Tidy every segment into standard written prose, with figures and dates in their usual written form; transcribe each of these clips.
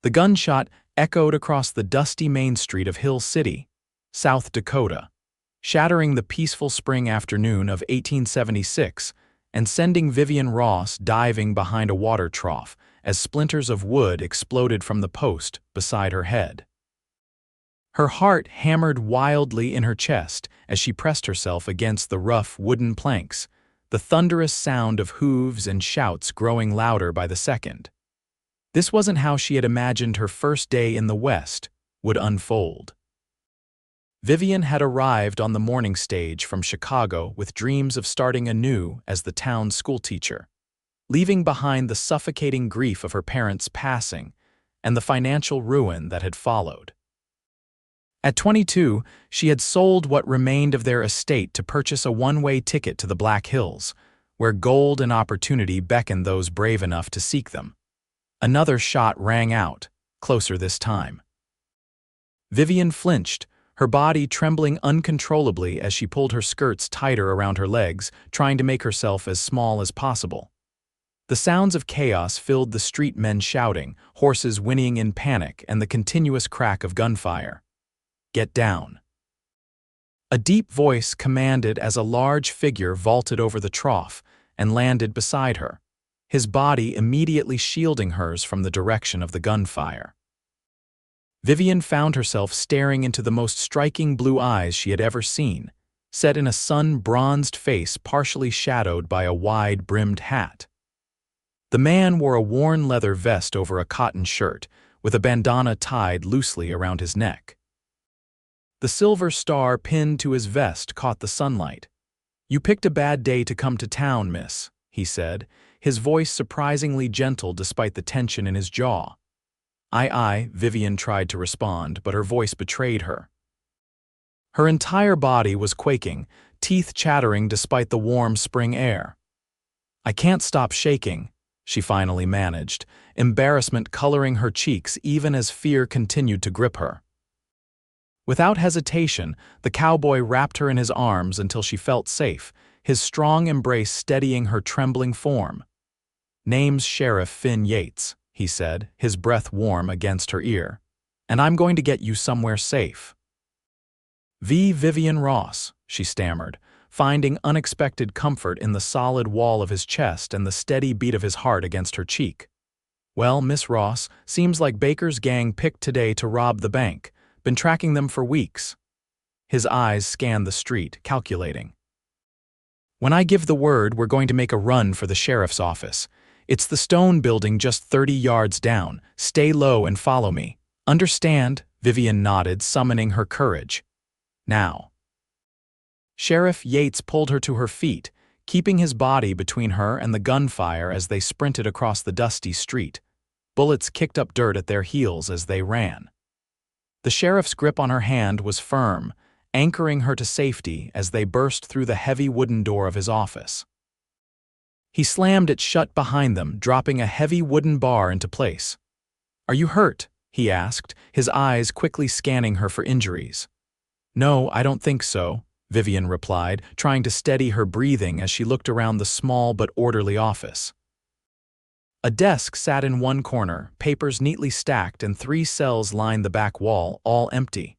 The gunshot echoed across the dusty main street of Hill City, South Dakota, shattering the peaceful spring afternoon of 1876 and sending Vivian Ross diving behind a water trough as splinters of wood exploded from the post beside her head. Her heart hammered wildly in her chest as she pressed herself against the rough wooden planks, the thunderous sound of hooves and shouts growing louder by the second. This wasn't how she had imagined her first day in the West would unfold. Vivian had arrived on the morning stage from Chicago with dreams of starting anew as the town's schoolteacher, leaving behind the suffocating grief of her parents' passing and the financial ruin that had followed. At 22, she had sold what remained of their estate to purchase a one-way ticket to the Black Hills, where gold and opportunity beckoned those brave enough to seek them. Another shot rang out, closer this time. Vivian flinched, her body trembling uncontrollably as she pulled her skirts tighter around her legs, trying to make herself as small as possible. The sounds of chaos filled the street, men shouting, horses whinnying in panic, and the continuous crack of gunfire. "Get down." A deep voice commanded as a large figure vaulted over the trough and landed beside her, his body immediately shielding hers from the direction of the gunfire. Vivian found herself staring into the most striking blue eyes she had ever seen, set in a sun-bronzed face partially shadowed by a wide-brimmed hat. The man wore a worn leather vest over a cotton shirt, with a bandana tied loosely around his neck. The silver star pinned to his vest caught the sunlight. "You picked a bad day to come to town, miss," he said, his voice surprisingly gentle despite the tension in his jaw. "Aye," Vivian tried to respond, but her voice betrayed her. Her entire body was quaking, teeth chattering despite the warm spring air. "I can't stop shaking," she finally managed, embarrassment coloring her cheeks even as fear continued to grip her. Without hesitation, the cowboy wrapped her in his arms until she felt safe, his strong embrace steadying her trembling form. "Name's Sheriff Finn Yates," he said, his breath warm against her ear, "and I'm going to get you somewhere safe." Vivian Ross," she stammered, finding unexpected comfort in the solid wall of his chest and the steady beat of his heart against her cheek. "Well, Miss Ross, seems like Baker's gang picked today to rob the bank. Been tracking them for weeks." His eyes scanned the street, calculating. "When I give the word, we're going to make a run for the sheriff's office. It's the stone building just 30 yards down. Stay low and follow me. Understand?" Vivian nodded, summoning her courage. "Now." Sheriff Yates pulled her to her feet, keeping his body between her and the gunfire as they sprinted across the dusty street. Bullets kicked up dirt at their heels as they ran. The sheriff's grip on her hand was firm, anchoring her to safety as they burst through the heavy wooden door of his office. He slammed it shut behind them, dropping a heavy wooden bar into place. "Are you hurt?" he asked, his eyes quickly scanning her for injuries. "No, I don't think so," Vivian replied, trying to steady her breathing as she looked around the small but orderly office. A desk sat in one corner, papers neatly stacked, and 3 cells lined the back wall, all empty.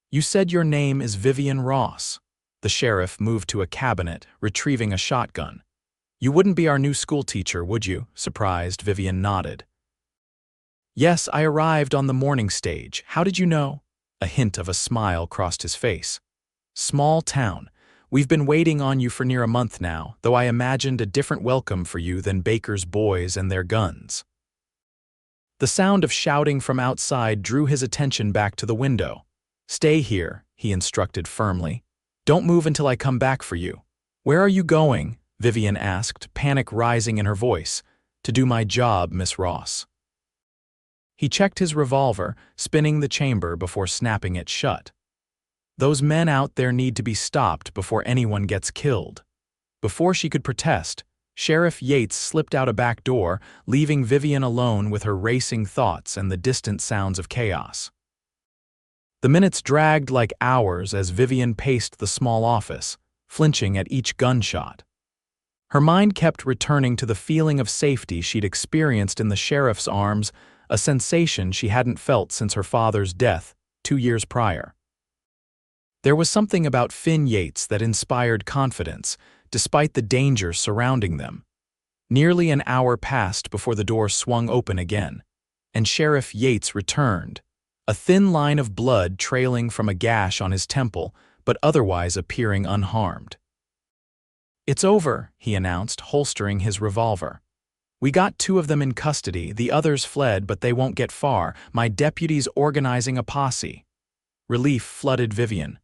"You said your name is Vivian Ross." The sheriff moved to a cabinet, retrieving a shotgun. "You wouldn't be our new schoolteacher, would you?" Surprised, Vivian nodded. "Yes, I arrived on the morning stage. How did you know?" A hint of a smile crossed his face. "Small town. We've been waiting on you for near a month now, though I imagined a different welcome for you than Baker's boys and their guns." The sound of shouting from outside drew his attention back to the window. "Stay here," he instructed firmly. "Don't move until I come back for you." "Where are you going?" Vivian asked, panic rising in her voice. "To do my job, Miss Ross." He checked his revolver, spinning the chamber before snapping it shut. "Those men out there need to be stopped before anyone gets killed." Before she could protest, Sheriff Yates slipped out a back door, leaving Vivian alone with her racing thoughts and the distant sounds of chaos. The minutes dragged like hours as Vivian paced the small office, flinching at each gunshot. Her mind kept returning to the feeling of safety she'd experienced in the sheriff's arms a sensation she hadn't felt since her father's death 2 years prior. There was something about Finn Yates that inspired confidence, despite the danger surrounding them. Nearly an hour passed before the door swung open again, and Sheriff Yates returned, a thin line of blood trailing from a gash on his temple, but otherwise appearing unharmed. "It's over," he announced, holstering his revolver. "We got 2 of them in custody, the others fled, but they won't get far. My deputy's organizing a posse." Relief flooded Vivian.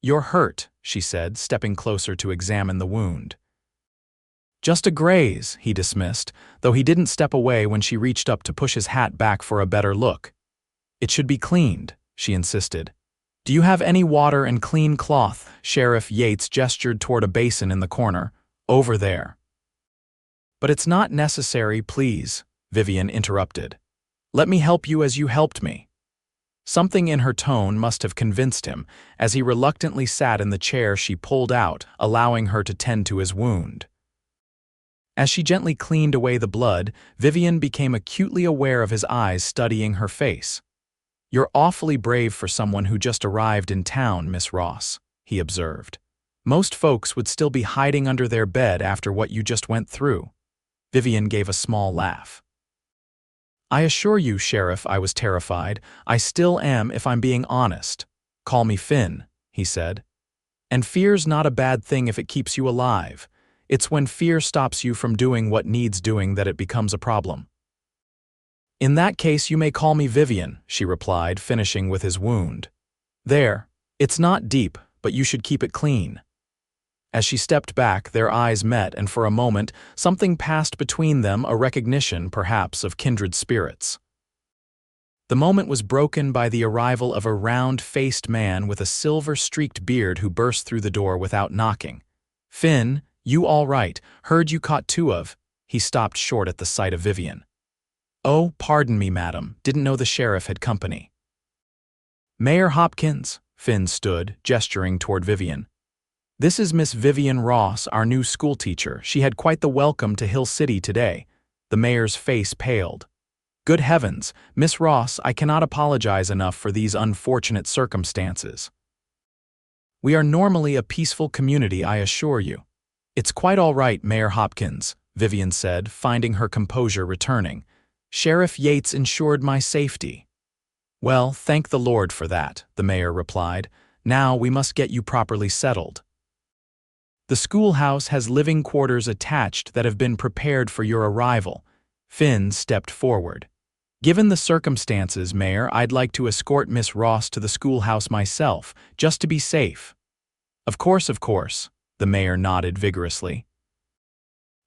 "You're hurt," she said, stepping closer to examine the wound. "Just a graze," he dismissed, though he didn't step away when she reached up to push his hat back for a better look. "It should be cleaned," she insisted. "Do you have any water and clean cloth?" Sheriff Yates gestured toward a basin in the corner. "Over there." "But it's not necessary, please," Vivian interrupted. "Let me help you as you helped me." Something in her tone must have convinced him, as he reluctantly sat in the chair she pulled out, allowing her to tend to his wound. As she gently cleaned away the blood, Vivian became acutely aware of his eyes studying her face. "You're awfully brave for someone who just arrived in town, Miss Ross," he observed. "Most folks would still be hiding under their bed after what you just went through." Vivian gave a small laugh. "I assure you, Sheriff, I was terrified. I still am, if I'm being honest. Call me Finn," he said. "And fear's not a bad thing if it keeps you alive. It's when fear stops you from doing what needs doing that it becomes a problem." "In that case, you may call me Vivian," she replied, finishing with his wound. "There. It's not deep, but you should keep it clean." As she stepped back, their eyes met, and for a moment, something passed between them, a recognition, perhaps, of kindred spirits. The moment was broken by the arrival of a round-faced man with a silver-streaked beard who burst through the door without knocking. "Finn, you all right? Heard you caught 2 of—" He stopped short at the sight of Vivian. "Oh, pardon me, madam. Didn't know the sheriff had company." "Mayor Hopkins," Finn stood, gesturing toward Vivian. "This is Miss Vivian Ross, our new schoolteacher. She had quite the welcome to Hill City today." The mayor's face paled. "Good heavens, Miss Ross, I cannot apologize enough for these unfortunate circumstances. We are normally a peaceful community, I assure you." "It's quite all right, Mayor Hopkins," Vivian said, finding her composure returning. "Sheriff Yates ensured my safety." "Well, thank the Lord for that," the mayor replied. "Now we must get you properly settled. The schoolhouse has living quarters attached that have been prepared for your arrival." Finn stepped forward. "Given the circumstances, Mayor, I'd like to escort Miss Ross to the schoolhouse myself, just to be safe." Of course," the mayor nodded vigorously.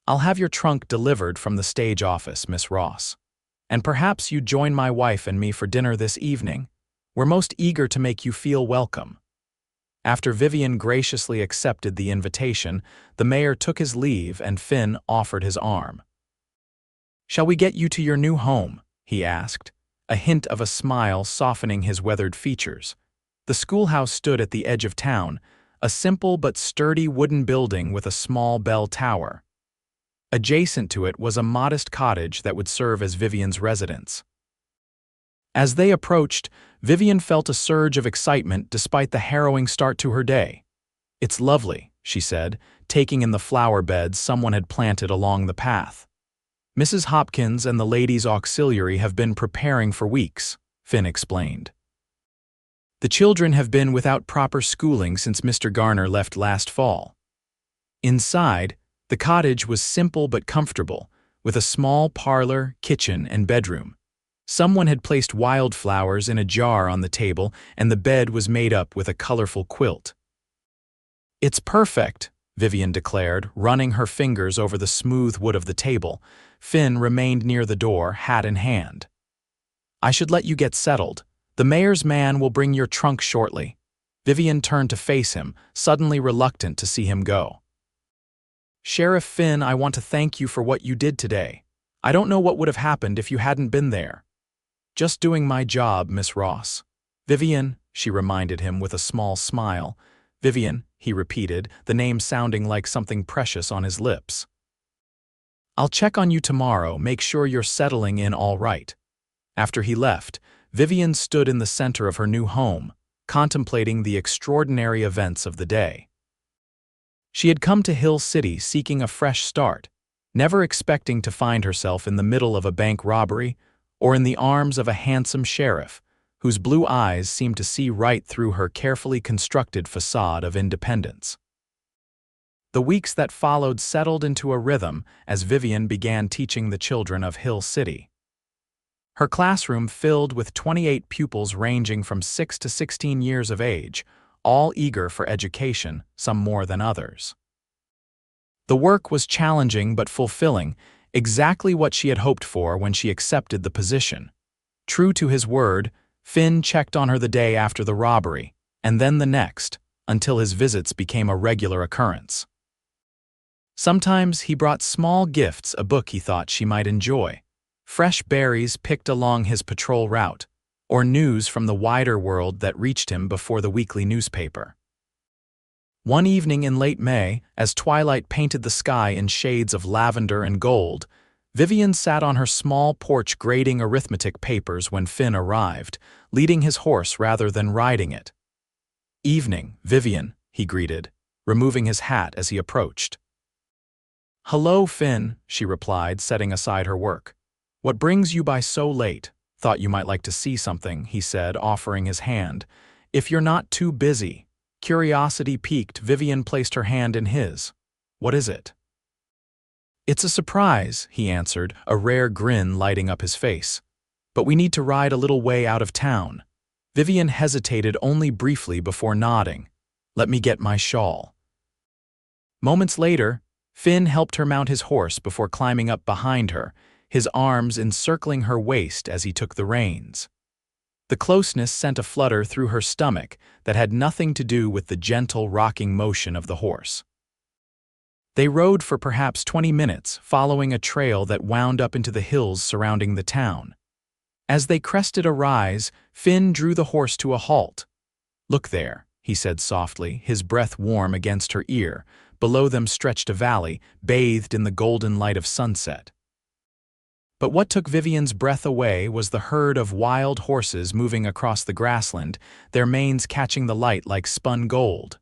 "I'll have your trunk delivered from the stage office, Miss Ross. And perhaps you'd join my wife and me for dinner this evening. We're most eager to make you feel welcome." After Vivian graciously accepted the invitation, the mayor took his leave and Finn offered his arm. "Shall we get you to your new home?" he asked, a hint of a smile softening his weathered features. The schoolhouse stood at the edge of town, a simple but sturdy wooden building with a small bell tower. Adjacent to it was a modest cottage that would serve as Vivian's residence. As they approached, Vivian felt a surge of excitement despite the harrowing start to her day. "It's lovely," she said, taking in the flower beds someone had planted along the path. "Mrs. Hopkins and the ladies' auxiliary have been preparing for weeks," Finn explained. "The children have been without proper schooling since Mr. Garner left last fall." Inside, the cottage was simple but comfortable, with a small parlor, kitchen, and bedroom. Someone had placed wildflowers in a jar on the table, and the bed was made up with a colorful quilt. "It's perfect," Vivian declared, running her fingers over the smooth wood of the table. Finn remained near the door, hat in hand. "I should let you get settled. The mayor's man will bring your trunk shortly." Vivian turned to face him, suddenly reluctant to see him go. "Sheriff Finn, I want to thank you for what you did today. I don't know what would have happened if you hadn't been there." "Just doing my job, Miss Ross." "Vivian," she reminded him with a small smile. "Vivian," he repeated, the name sounding like something precious on his lips. "I'll check on you tomorrow, make sure you're settling in all right." After he left, Vivian stood in the center of her new home, contemplating the extraordinary events of the day. She had come to Hill City seeking a fresh start, never expecting to find herself in the middle of a bank robbery or in the arms of a handsome sheriff whose blue eyes seemed to see right through her carefully constructed facade of independence. The weeks that followed settled into a rhythm as Vivian began teaching the children of Hill City. Her classroom filled with 28 pupils ranging from 6 to 16 years of age, all eager for education, some more than others. The work was challenging but fulfilling, exactly what she had hoped for when she accepted the position. True to his word, Finn checked on her the day after the robbery, and then the next, until his visits became a regular occurrence. Sometimes he brought small gifts, a book he thought she might enjoy, fresh berries picked along his patrol route, or news from the wider world that reached him before the weekly newspaper. One evening in late May, as twilight painted the sky in shades of lavender and gold, Vivian sat on her small porch grading arithmetic papers when Finn arrived, leading his horse rather than riding it. "Evening, Vivian," he greeted, removing his hat as he approached. "Hello, Finn," she replied, setting aside her work. "What brings you by so late? Thought you might like to see something," he said, offering his hand. "If you're not too busy." Curiosity piqued, Vivian placed her hand in his. "What is it?" "It's a surprise," he answered, a rare grin lighting up his face. "But we need to ride a little way out of town." Vivian hesitated only briefly before nodding. "Let me get my shawl." Moments later, Finn helped her mount his horse before climbing up behind her, his arms encircling her waist as he took the reins. The closeness sent a flutter through her stomach that had nothing to do with the gentle rocking motion of the horse. They rode for perhaps 20 minutes, following a trail that wound up into the hills surrounding the town. As they crested a rise, Finn drew the horse to a halt. "Look there," he said softly, his breath warm against her ear. Below them stretched a valley, bathed in the golden light of sunset. But what took Vivian's breath away was the herd of wild horses moving across the grassland, their manes catching the light like spun gold.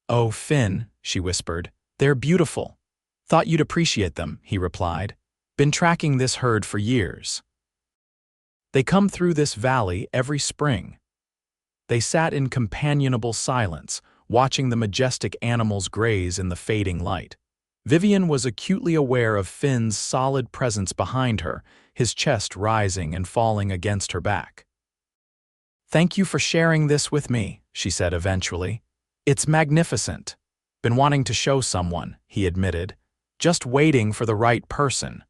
"Oh, Finn," she whispered, "they're beautiful." "Thought you'd appreciate them," he replied. "Been tracking this herd for years. They come through this valley every spring." They sat in companionable silence, watching the majestic animals graze in the fading light. Vivian was acutely aware of Finn's solid presence behind her, his chest rising and falling against her back. "Thank you for sharing this with me," she said eventually. "It's magnificent. Been wanting to show someone," he admitted, "just waiting for the right person."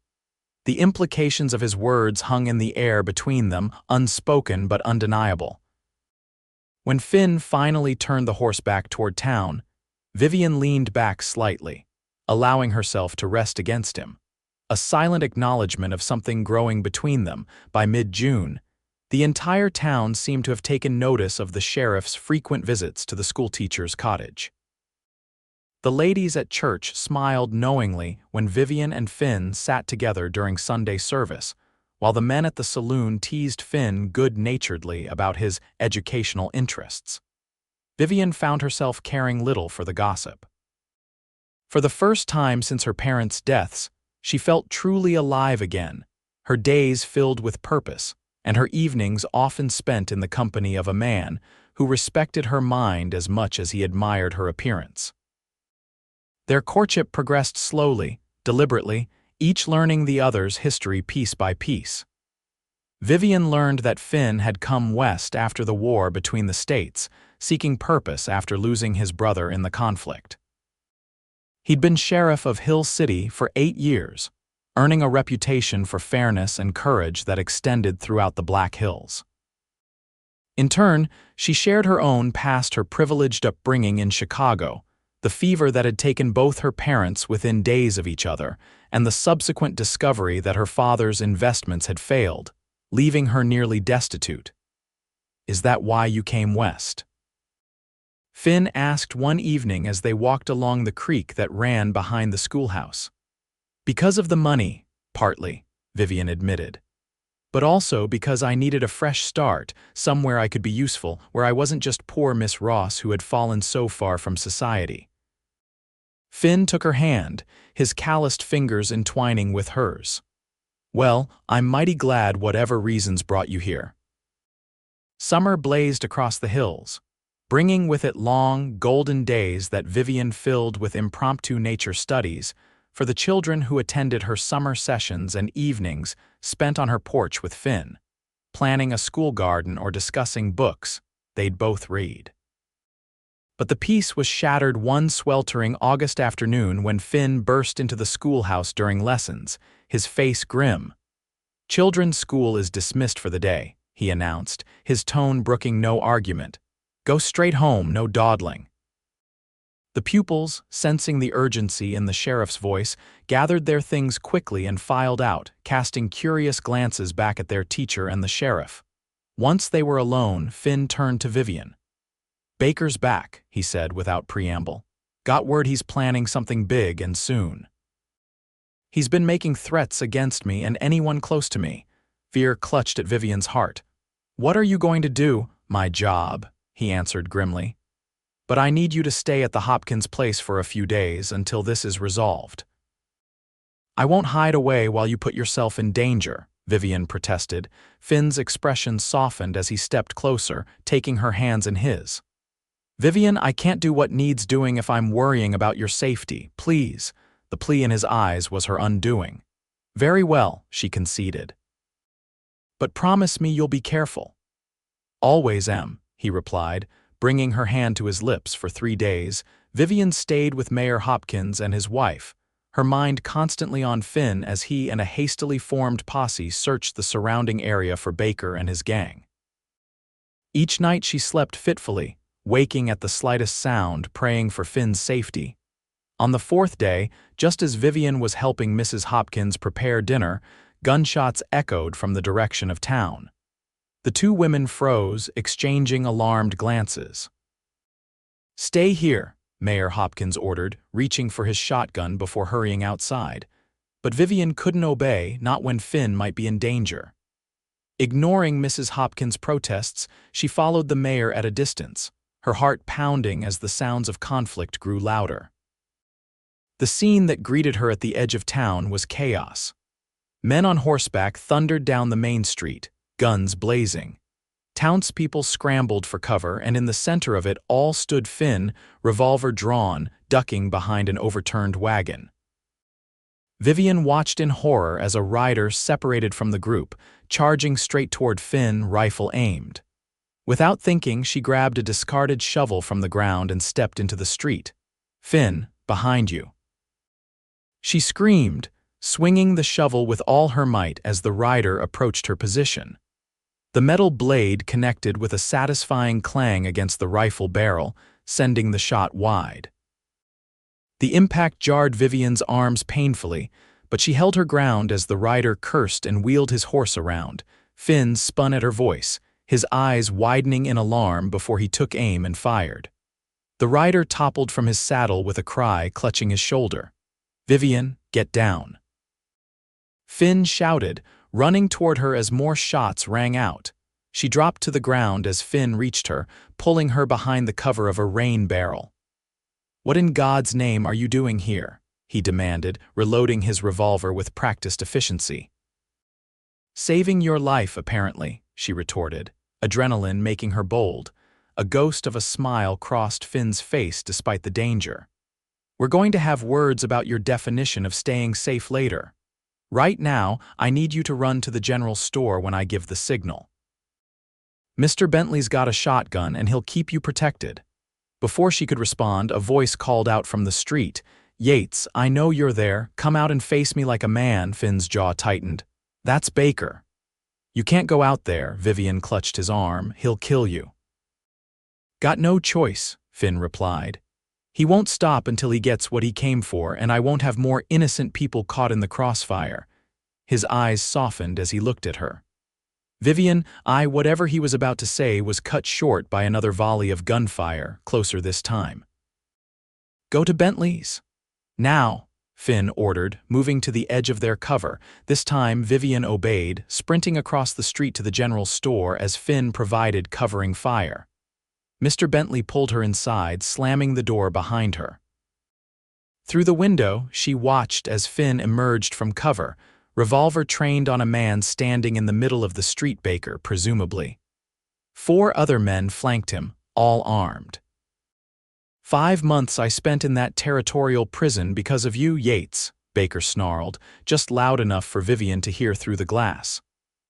The implications of his words hung in the air between them, unspoken but undeniable. When Finn finally turned the horse back toward town, Vivian leaned back slightly, allowing herself to rest against him. A silent acknowledgement of something growing between them. By mid-June, the entire town seemed to have taken notice of the sheriff's frequent visits to the schoolteacher's cottage. The ladies at church smiled knowingly when Vivian and Finn sat together during Sunday service, while the men at the saloon teased Finn good-naturedly about his educational interests. Vivian found herself caring little for the gossip. For the first time since her parents' deaths, she felt truly alive again, her days filled with purpose, and her evenings often spent in the company of a man who respected her mind as much as he admired her appearance. Their courtship progressed slowly, deliberately, each learning the other's history piece by piece. Vivian learned that Finn had come west after the war between the states, seeking purpose after losing his brother in the conflict. He'd been sheriff of Hill City for 8 years, earning a reputation for fairness and courage that extended throughout the Black Hills. In turn, she shared her own past, her privileged upbringing in Chicago, the fever that had taken both her parents within days of each other, and the subsequent discovery that her father's investments had failed, leaving her nearly destitute. "Is that why you came west?" Finn asked one evening as they walked along the creek that ran behind the schoolhouse. "Because of the money, partly," Vivian admitted. but also because I needed a fresh start, somewhere I could be useful, where I wasn't just poor Miss Ross who had fallen so far from society. Finn took her hand, his calloused fingers entwining with hers. Well, I'm mighty glad whatever reasons brought you here. Summer blazed across the hills, bringing with it long, golden days that Vivian filled with impromptu nature studies for the children who attended her summer sessions and evenings spent on her porch with Finn, planning a school garden or discussing books they'd both read. But the peace was shattered one sweltering August afternoon when Finn burst into the schoolhouse during lessons, his face grim. "Children's school is dismissed for the day," he announced, his tone brooking no argument. "Go straight home, no dawdling." The pupils, sensing the urgency in the sheriff's voice, gathered their things quickly and filed out, casting curious glances back at their teacher and the sheriff. Once they were alone, Finn turned to Vivian. "Baker's back," he said without preamble. "Got word he's planning something big and soon. He's been making threats against me and anyone close to me." Fear clutched at Vivian's heart. "What are you going to do?" "My job," he answered grimly. "But I need you to stay at the Hopkins place for a few days until this is resolved." "I won't hide away while you put yourself in danger," Vivian protested. Finn's expression softened as he stepped closer, taking her hands in his. "Vivian, I can't do what needs doing if I'm worrying about your safety. Please." The plea in his eyes was her undoing. "Very well," she conceded. "But promise me you'll be careful." "Always am," he replied, bringing her hand to his lips. For 3 days, Vivian stayed with Mayor Hopkins and his wife, her mind constantly on Finn as he and a hastily formed posse searched the surrounding area for Baker and his gang. Each night she slept fitfully, waking at the slightest sound, praying for Finn's safety. On the 4th day, just as Vivian was helping Mrs. Hopkins prepare dinner, gunshots echoed from the direction of town. The two women froze, exchanging alarmed glances. "Stay here," Mayor Hopkins ordered, reaching for his shotgun before hurrying outside. But Vivian couldn't obey, not when Finn might be in danger. Ignoring Mrs. Hopkins' protests, she followed the mayor at a distance, her heart pounding as the sounds of conflict grew louder. The scene that greeted her at the edge of town was chaos. Men on horseback thundered down the main street, guns blazing. Townspeople scrambled for cover, and in the center of it all stood Finn, revolver drawn, ducking behind an overturned wagon. Vivian watched in horror as a rider separated from the group, charging straight toward Finn, rifle aimed. Without thinking, she grabbed a discarded shovel from the ground and stepped into the street. "Finn, behind you." She screamed, swinging the shovel with all her might as the rider approached her position. The metal blade connected with a satisfying clang against the rifle barrel, sending the shot wide. The impact jarred Vivian's arms painfully, but she held her ground as the rider cursed and wheeled his horse around. Finn spun at her voice, his eyes widening in alarm before he took aim and fired. The rider toppled from his saddle with a cry, clutching his shoulder. "Vivian, get down." Finn shouted, running toward her as more shots rang out. She dropped to the ground as Finn reached her, pulling her behind the cover of a rain barrel. "What in God's name are you doing here?" he demanded, reloading his revolver with practiced efficiency. "Saving your life, apparently," she retorted, adrenaline making her bold. A ghost of a smile crossed Finn's face despite the danger. "We're going to have words about your definition of staying safe later. Right now, I need you to run to the general store when I give the signal. Mr. Bentley's got a shotgun and he'll keep you protected." Before she could respond, a voice called out from the street. "Yates, I know you're there. Come out and face me like a man." Finn's jaw tightened. "That's Baker." "You can't go out there," Vivian clutched his arm. "He'll kill you." "Got no choice," Finn replied. "He won't stop until he gets what he came for, and I won't have more innocent people caught in the crossfire." His eyes softened as he looked at her. "Vivian, whatever he was about to say was cut short by another volley of gunfire, closer this time. "Go to Bentley's. Now." Finn ordered, moving to the edge of their cover. This time, Vivian obeyed, sprinting across the street to the general store as Finn provided covering fire. Mr. Bentley pulled her inside, slamming the door behind her. Through the window, she watched as Finn emerged from cover, revolver trained on a man standing in the middle of the street, Baker, presumably. 4 other men flanked him, all armed. 5 months I spent in that territorial prison because of you, Yates, Baker snarled, just loud enough for Vivian to hear through the glass.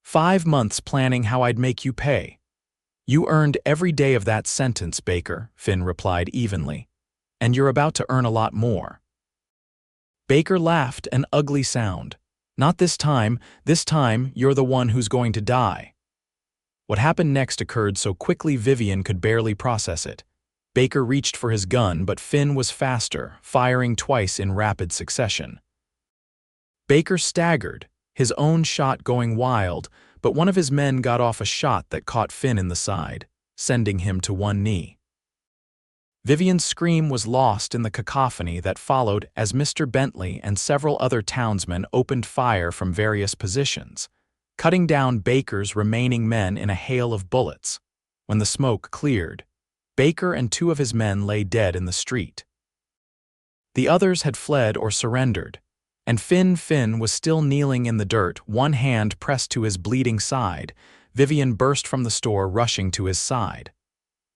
5 months planning how I'd make you pay. You earned every day of that sentence, Baker, Finn replied evenly. And you're about to earn a lot more. Baker laughed, an ugly sound. Not this time you're the one who's going to die. What happened next occurred so quickly Vivian could barely process it. Baker reached for his gun, but Finn was faster, firing twice in rapid succession. Baker staggered, his own shot going wild, but one of his men got off a shot that caught Finn in the side, sending him to one knee. Vivian's scream was lost in the cacophony that followed as Mr. Bentley and several other townsmen opened fire from various positions, cutting down Baker's remaining men in a hail of bullets. When the smoke cleared, Baker and 2 of his men lay dead in the street. The others had fled or surrendered, and Finn was still kneeling in the dirt, one hand pressed to his bleeding side. Vivian burst from the store, rushing to his side.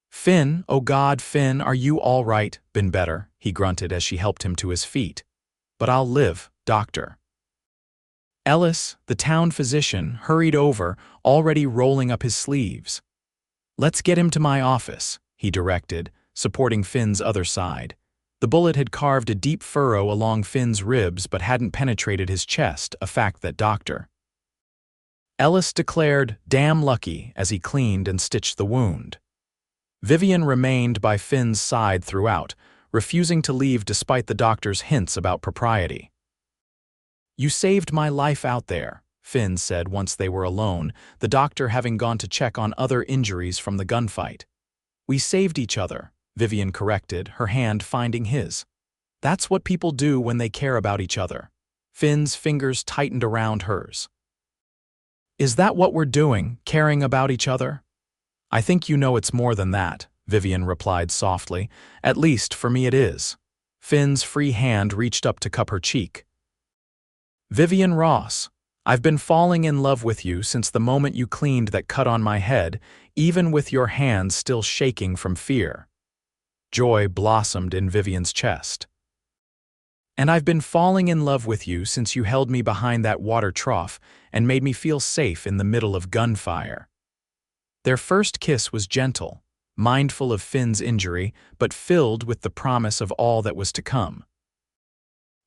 Finn, oh God, Finn, are you all right? Been better, he grunted as she helped him to his feet. But I'll live, doctor. Ellis, the town physician, hurried over, already rolling up his sleeves. Let's get him to my office, he directed, supporting Finn's other side. The bullet had carved a deep furrow along Finn's ribs but hadn't penetrated his chest, a fact that Dr. Ellis declared, damn lucky, as he cleaned and stitched the wound. Vivian remained by Finn's side throughout, refusing to leave despite the doctor's hints about propriety. You saved my life out there, Finn said once they were alone, the doctor having gone to check on other injuries from the gunfight. We saved each other, Vivian corrected, her hand finding his. That's what people do when they care about each other. Finn's fingers tightened around hers. Is that what we're doing, caring about each other? I think you know it's more than that, Vivian replied softly. At least for me it is. Finn's free hand reached up to cup her cheek. Vivian Ross, I've been falling in love with you since the moment you cleaned that cut on my head, even with your hands still shaking from fear. Joy blossomed in Vivian's chest. And I've been falling in love with you since you held me behind that water trough and made me feel safe in the middle of gunfire. Their first kiss was gentle, mindful of Finn's injury, but filled with the promise of all that was to come.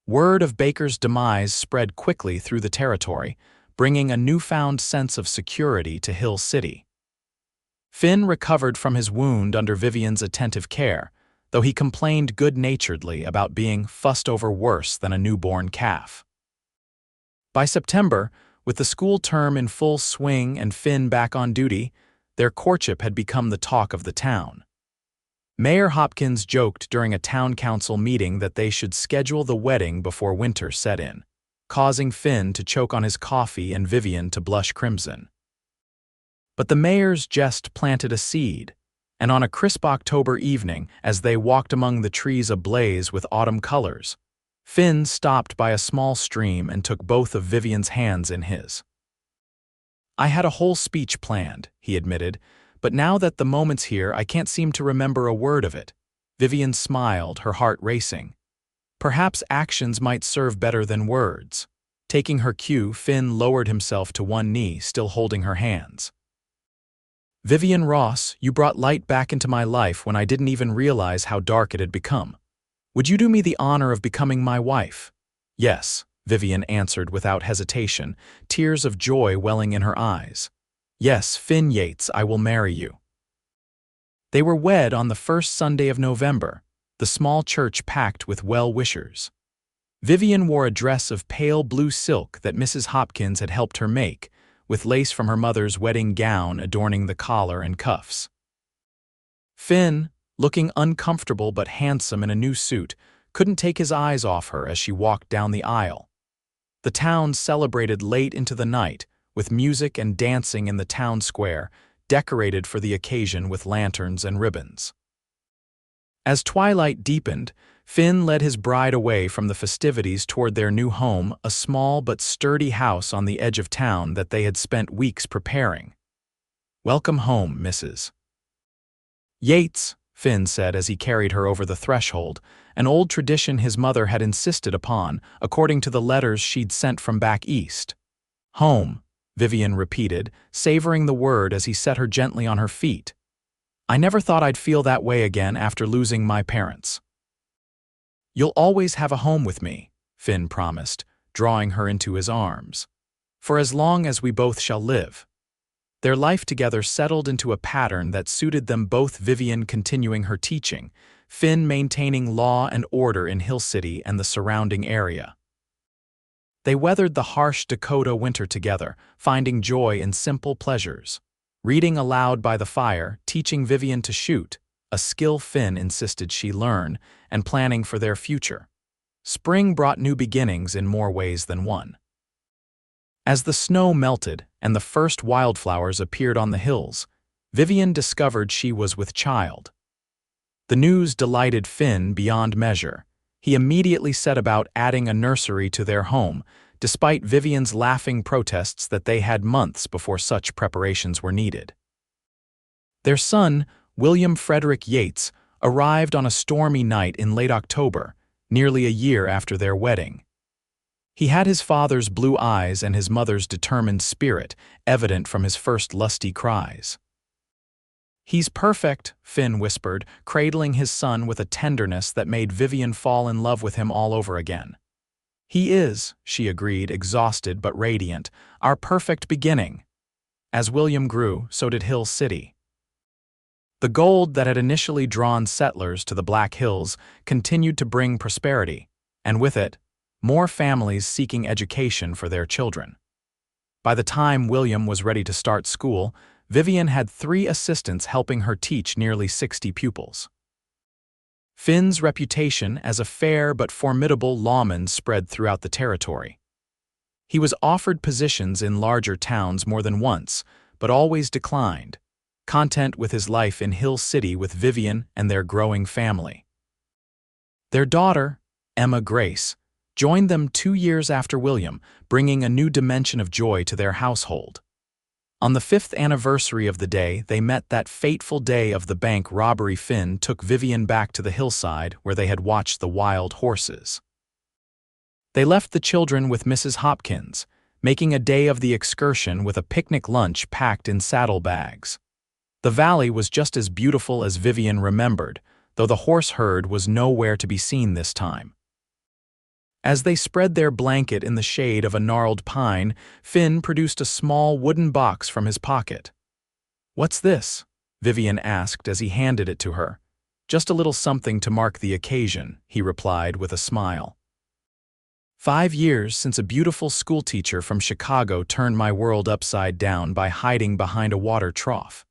Word of Baker's demise spread quickly through the territory, bringing a newfound sense of security to Hill City. Finn recovered from his wound under Vivian's attentive care, though he complained good-naturedly about being fussed over worse than a newborn calf. By September, with the school term in full swing and Finn back on duty, their courtship had become the talk of the town. Mayor Hopkins joked during a town council meeting that they should schedule the wedding before winter set in, causing Finn to choke on his coffee and Vivian to blush crimson. But the mayor's jest planted a seed, and on a crisp October evening, as they walked among the trees ablaze with autumn colors, Finn stopped by a small stream and took both of Vivian's hands in his. I had a whole speech planned, he admitted, but now that the moment's here, I can't seem to remember a word of it. Vivian smiled, her heart racing. Perhaps actions might serve better than words. Taking her cue, Finn lowered himself to one knee, still holding her hands. Vivian Ross, you brought light back into my life when I didn't even realize how dark it had become. Would you do me the honor of becoming my wife? Yes, Vivian answered without hesitation, tears of joy welling in her eyes. Yes, Finn Yates, I will marry you. They were wed on the first Sunday of November, the small church packed with well-wishers. Vivian wore a dress of pale blue silk that Mrs. Hopkins had helped her make, with lace from her mother's wedding gown adorning the collar and cuffs. Finn, looking uncomfortable but handsome in a new suit, couldn't take his eyes off her as she walked down the aisle. The town celebrated late into the night, with music and dancing in the town square, decorated for the occasion with lanterns and ribbons. As twilight deepened, Finn led his bride away from the festivities toward their new home, a small but sturdy house on the edge of town that they had spent weeks preparing. "Welcome home, Mrs. Yates," Finn said as he carried her over the threshold, an old tradition his mother had insisted upon, according to the letters she'd sent from back east. "Home," Vivian repeated, savoring the word as he set her gently on her feet. "I never thought I'd feel that way again after losing my parents." "You'll always have a home with me," Finn promised, drawing her into his arms. "For as long as we both shall live." Their life together settled into a pattern that suited them both, Vivian continuing her teaching, Finn maintaining law and order in Hill City and the surrounding area. They weathered the harsh Dakota winter together, finding joy in simple pleasures. Reading aloud by the fire, teaching Vivian to shoot, a skill Finn insisted she learn, and planning for their future. Spring brought new beginnings in more ways than one. As the snow melted and the first wildflowers appeared on the hills, Vivian discovered she was with child. The news delighted Finn beyond measure. He immediately set about adding a nursery to their home, despite Vivian's laughing protests that they had months before such preparations were needed. Their son, William Frederick Yates, arrived on a stormy night in late October, nearly a year after their wedding. He had his father's blue eyes and his mother's determined spirit, evident from his first lusty cries. "He's perfect," Finn whispered, cradling his son with a tenderness that made Vivian fall in love with him all over again. "He is," she agreed, exhausted but radiant, "our perfect beginning." As William grew, so did Hill City. The gold that had initially drawn settlers to the Black Hills continued to bring prosperity, and with it, more families seeking education for their children. By the time William was ready to start school, Vivian had 3 assistants helping her teach nearly 60 pupils. Finn's reputation as a fair but formidable lawman spread throughout the territory. He was offered positions in larger towns more than once, but always declined, content with his life in Hill City with Vivian and their growing family. Their daughter, Emma Grace, joined them 2 years after William, bringing a new dimension of joy to their household. On the 5th anniversary of the day they met, that fateful day of the bank robbery, Finn took Vivian back to the hillside where they had watched the wild horses. They left the children with Mrs. Hopkins, making a day of the excursion with a picnic lunch packed in saddlebags. The valley was just as beautiful as Vivian remembered, though the horse herd was nowhere to be seen this time. As they spread their blanket in the shade of a gnarled pine, Finn produced a small wooden box from his pocket. "What's this?" Vivian asked as he handed it to her. "Just a little something to mark the occasion," he replied with a smile. 5 years since a beautiful schoolteacher from Chicago turned my world upside down by hiding behind a water trough.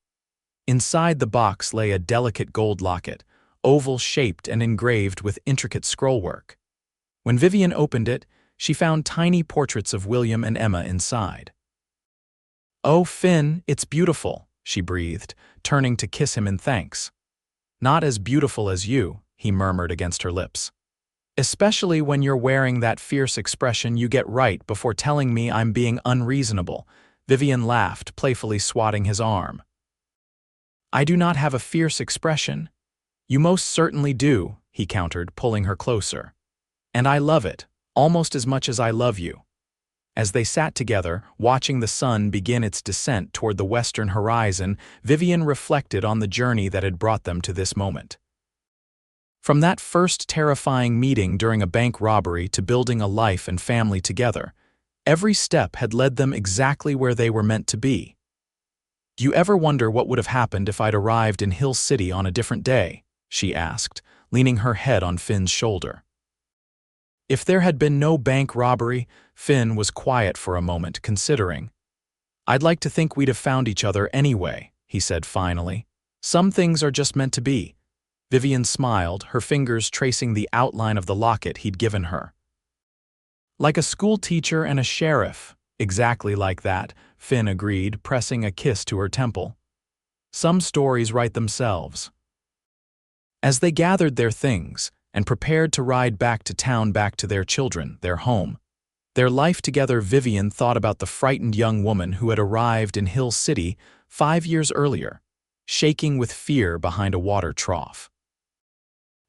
Inside the box lay a delicate gold locket, oval-shaped and engraved with intricate scrollwork. When Vivian opened it, she found tiny portraits of William and Emma inside. "Oh, Finn, it's beautiful," she breathed, turning to kiss him in thanks. "Not as beautiful as you," he murmured against her lips. "Especially when you're wearing that fierce expression you get right before telling me I'm being unreasonable," Vivian laughed, playfully swatting his arm. "I do not have a fierce expression." "You most certainly do," he countered, pulling her closer. "And I love it, almost as much as I love you." As they sat together, watching the sun begin its descent toward the western horizon, Vivian reflected on the journey that had brought them to this moment. From that first terrifying meeting during a bank robbery to building a life and family together, every step had led them exactly where they were meant to be. "Do you ever wonder what would have happened if I'd arrived in Hill City on a different day?" she asked, leaning her head on Finn's shoulder. If there had been no bank robbery, Finn was quiet for a moment, considering. "I'd like to think we'd have found each other anyway," he said finally. "Some things are just meant to be." Vivian smiled, her fingers tracing the outline of the locket he'd given her. Like a schoolteacher and a sheriff. Exactly like that, Finn agreed, pressing a kiss to her temple. Some stories write themselves. As they gathered their things and prepared to ride back to town, back to their children, their home, their life together, Vivian thought about the frightened young woman who had arrived in Hill City 5 years earlier, shaking with fear behind a water trough.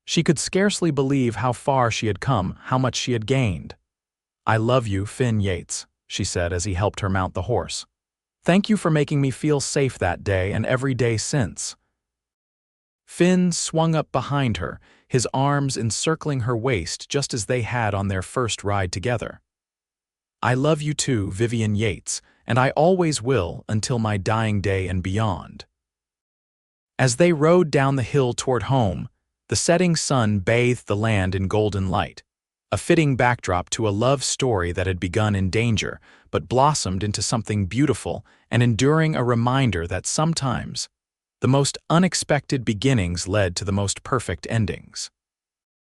She could scarcely believe how far she had come, how much she had gained. "I love you, Finn Yates," she said as he helped her mount the horse. "Thank you for making me feel safe that day and every day since." Finn swung up behind her, his arms encircling her waist just as they had on their first ride together. "I love you too, Vivian Yates, and I always will until my dying day and beyond." As they rode down the hill toward home, the setting sun bathed the land in golden light, a fitting backdrop to a love story that had begun in danger but blossomed into something beautiful and enduring, a reminder that sometimes the most unexpected beginnings led to the most perfect endings.